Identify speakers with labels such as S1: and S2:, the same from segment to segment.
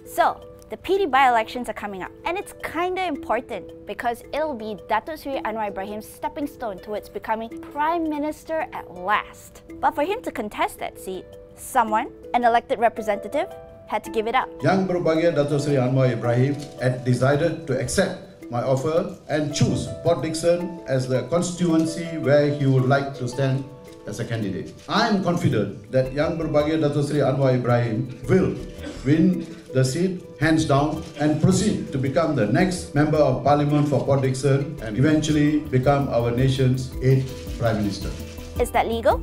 S1: So, the PD by-elections are coming up, and it's kinda important because it'll be Datuk Seri Anwar Ibrahim's stepping stone towards becoming Prime Minister at last. But for him to contest that seat, someone, an elected representative, had to give it up.
S2: Yang Berbahagia Datuk Seri Anwar Ibrahim had decided to accept my offer and choose Port Dickson as the constituency where he would like to stand as a candidate. I am confident that Yang Berbahagia Datuk Seri Anwar Ibrahim will win the seat hands down and proceed to become the next Member of Parliament for Port Dickson and eventually become our nation's 8th Prime Minister.
S1: Is that legal?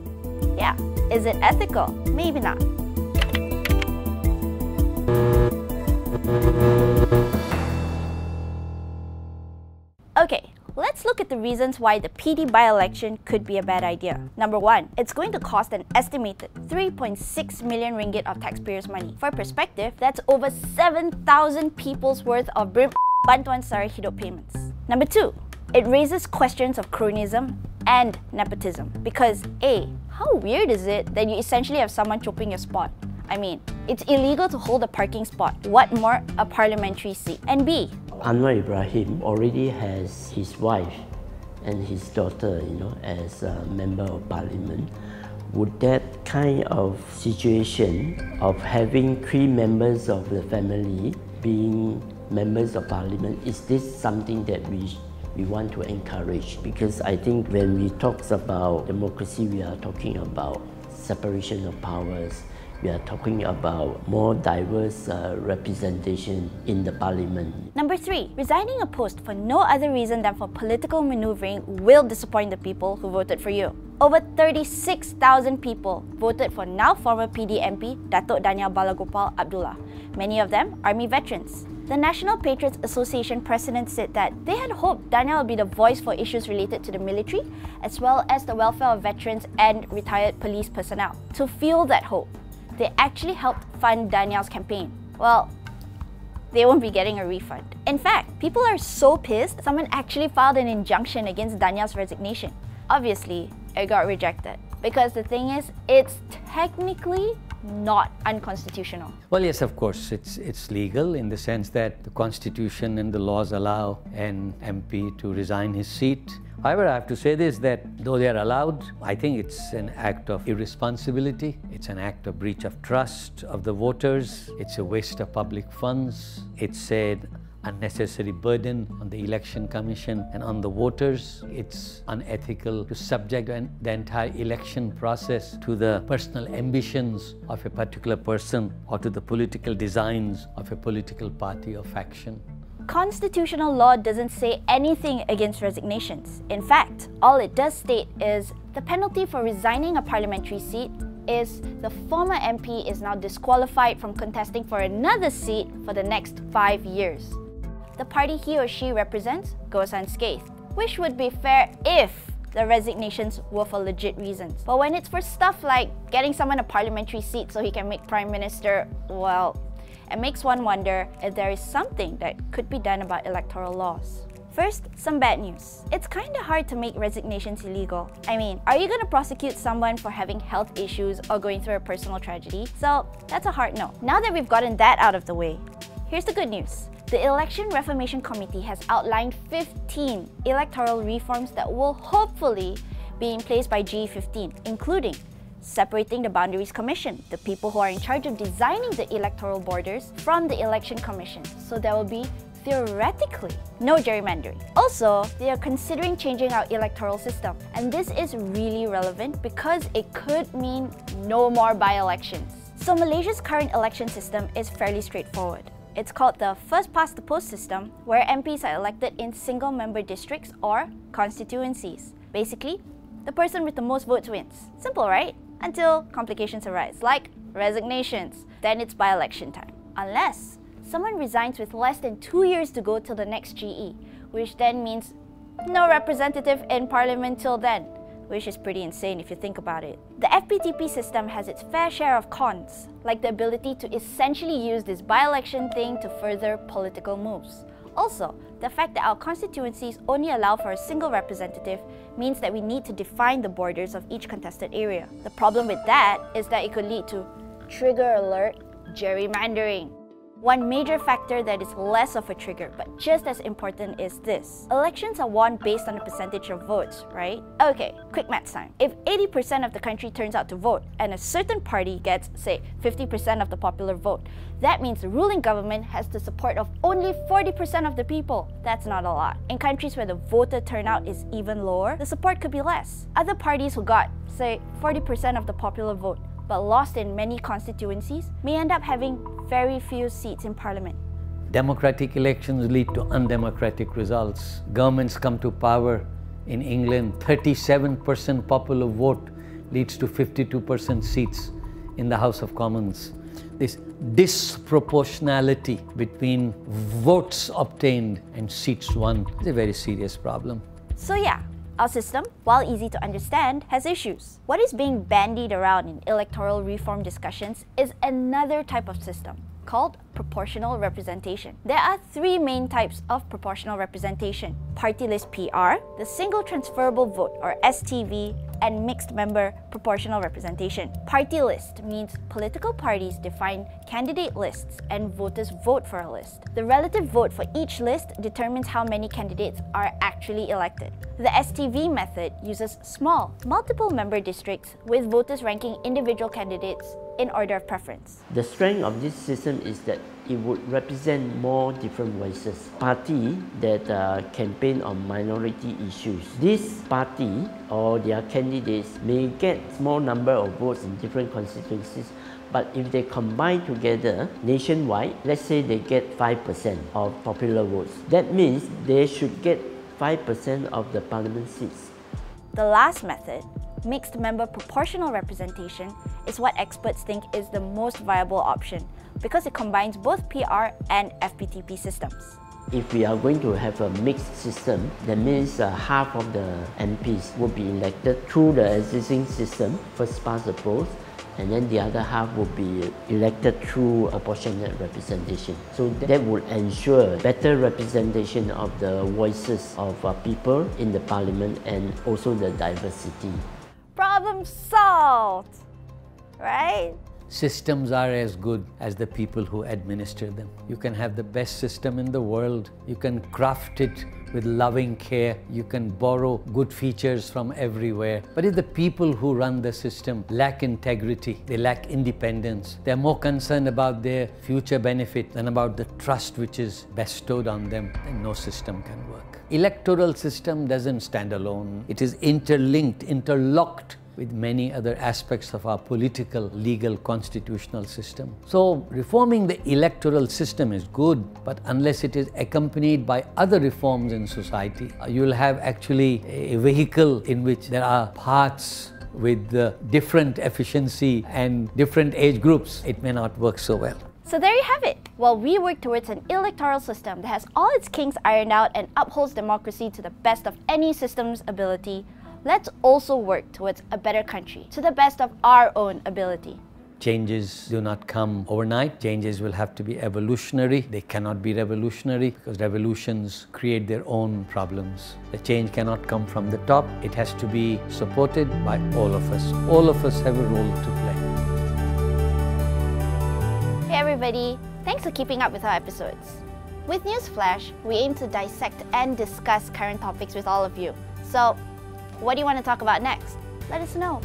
S1: Yeah. Is it ethical? Maybe not. Okay, let's look at the reasons why the PD by-election could be a bad idea. Number one, it's going to cost an estimated 3.6 million ringgit of taxpayers' money. For perspective, that's over 7,000 people's worth of Bantuan Sara Hidup payments. Number two, it raises questions of cronyism and nepotism. Because A, how weird is it that you essentially have someone chopping your spot? I mean, it's illegal to hold a parking spot. What more, a parliamentary seat? And B,
S3: Anwar Ibrahim already has his wife and his daughter, as a member of parliament. Would that kind of situation of having 3 members of the family being members of parliament, is this something that we want to encourage? Because I think when we talk about democracy, we are talking about separation of powers. We are talking about more diverse representation in the parliament.
S1: Number 3, resigning a post for no other reason than for political maneuvering will disappoint the people who voted for you. Over 36,000 people voted for now former PD MP Datuk Daniel Balagopal Abdullah. Many of them Army veterans. The National Patriots Association president said that they had hoped Daniel would be the voice for issues related to the military, as well as the welfare of veterans and retired police personnel. To fuel that hope, they actually helped fund Daniel's campaign. Well, they won't be getting a refund. In fact, people are so pissed, someone actually filed an injunction against Daniel's resignation. Obviously, it got rejected. Because the thing is, it's technically not unconstitutional.
S4: Well, yes, of course, it's legal in the sense that the Constitution and the laws allow an MP to resign his seat. However, I have to say this, that though they are allowed, I think it's an act of irresponsibility. It's an act of breach of trust of the voters. It's a waste of public funds. It's an unnecessary burden on the Election Commission and on the voters. It's unethical to subject the entire election process to the personal ambitions of a particular person or to the political designs of a political party or faction.
S1: Constitutional law doesn't say anything against resignations. In fact, all it does state is the penalty for resigning a parliamentary seat is the former MP is now disqualified from contesting for another seat for the next 5 years. The party he or she represents goes unscathed, which would be fair if the resignations were for legit reasons. But when it's for stuff like getting someone a parliamentary seat so he can make Prime Minister, well, it makes one wonder if there is something that could be done about electoral laws. First, some bad news. It's kinda hard to make resignations illegal. I mean, are you gonna prosecute someone for having health issues or going through a personal tragedy? So, that's a hard no. Now that we've gotten that out of the way, here's the good news. The Election Reformation Committee has outlined 15 electoral reforms that will hopefully be in place by GE15, including separating the Boundaries Commission, the people who are in charge of designing the electoral borders, from the Election Commission. So there will be, theoretically, no gerrymandering. Also, they are considering changing our electoral system. And this is really relevant because it could mean no more by-elections. So Malaysia's current election system is fairly straightforward. It's called the first-past-the-post system, where MPs are elected in single-member districts or constituencies. Basically, the person with the most votes wins. Simple, right? Until complications arise, like resignations. Then it's by-election time. Unless someone resigns with less than 2 years to go till the next GE, which then means no representative in parliament till then, which is pretty insane if you think about it. The FPTP system has its fair share of cons, like the ability to essentially use this by-election thing to further political moves. Also, the fact that our constituencies only allow for a single representative means that we need to define the borders of each contested area. The problem with that is that it could lead to, trigger alert, gerrymandering. One major factor that is less of a trigger, but just as important, is this. Elections are won based on the percentage of votes, right? Okay, quick maths time. If 80% of the country turns out to vote, and a certain party gets, say, 50% of the popular vote, that means the ruling government has the support of only 40% of the people. That's not a lot. In countries where the voter turnout is even lower, the support could be less. Other parties who got, say, 40% of the popular vote, but lost in many constituencies, may end up having very few seats in parliament.
S4: Democratic elections lead to undemocratic results. Governments come to power. In England, 37% popular vote leads to 52% seats in the House of Commons. This disproportionality between votes obtained and seats won is a very serious problem.
S1: So yeah, our system, while easy to understand, has issues. What is being bandied around in electoral reform discussions is another type of system called proportional representation. There are three main types of proportional representation: party list PR, the single transferable vote or STV, and mixed member proportional representation. Party list means political parties define candidate lists and voters vote for a list. The relative vote for each list determines how many candidates are actually elected. The STV method uses small, multiple member districts with voters ranking individual candidates in order of preference.
S3: The strength of this system is that it would represent more different voices. Party that campaign on minority issues. This party or their candidates may get small number of votes in different constituencies, but if they combine together nationwide, let's say they get 5% of popular votes, that means they should get 5% of the parliament seats.
S1: The last method, mixed member proportional representation, is what experts think is the most viable option because it combines both PR and FPTP systems.
S3: If we are going to have a mixed system, that means half of the MPs will be elected through the existing system, first past the post, and then the other half will be elected through proportionate representation. So that would ensure better representation of the voices of people in the parliament and also the diversity.
S1: Problem solved, right?
S4: Systems are as good as the people who administer them. You can have the best system in the world. You can craft it with loving care. You can borrow good features from everywhere. But if the people who run the system lack integrity, they lack independence, they're more concerned about their future benefit than about the trust which is bestowed on them, then no system can work. Electoral system doesn't stand alone. It is interlinked, interlocked with many other aspects of our political, legal, constitutional system. So reforming the electoral system is good, but unless it is accompanied by other reforms in society, you'll have actually a vehicle in which there are parts with different efficiency and different age groups. It may not work so well.
S1: So there you have it. While we work towards an electoral system that has all its kinks ironed out and upholds democracy to the best of any system's ability, let's also work towards a better country to the best of our own ability.
S4: Changes do not come overnight. Changes will have to be evolutionary. They cannot be revolutionary because revolutions create their own problems. The change cannot come from the top. It has to be supported by all of us. All of us have a role to play.
S1: Hey everybody, thanks for keeping up with our episodes. With Newsflash, we aim to dissect and discuss current topics with all of you. So, what do you want to talk about next? Let us know.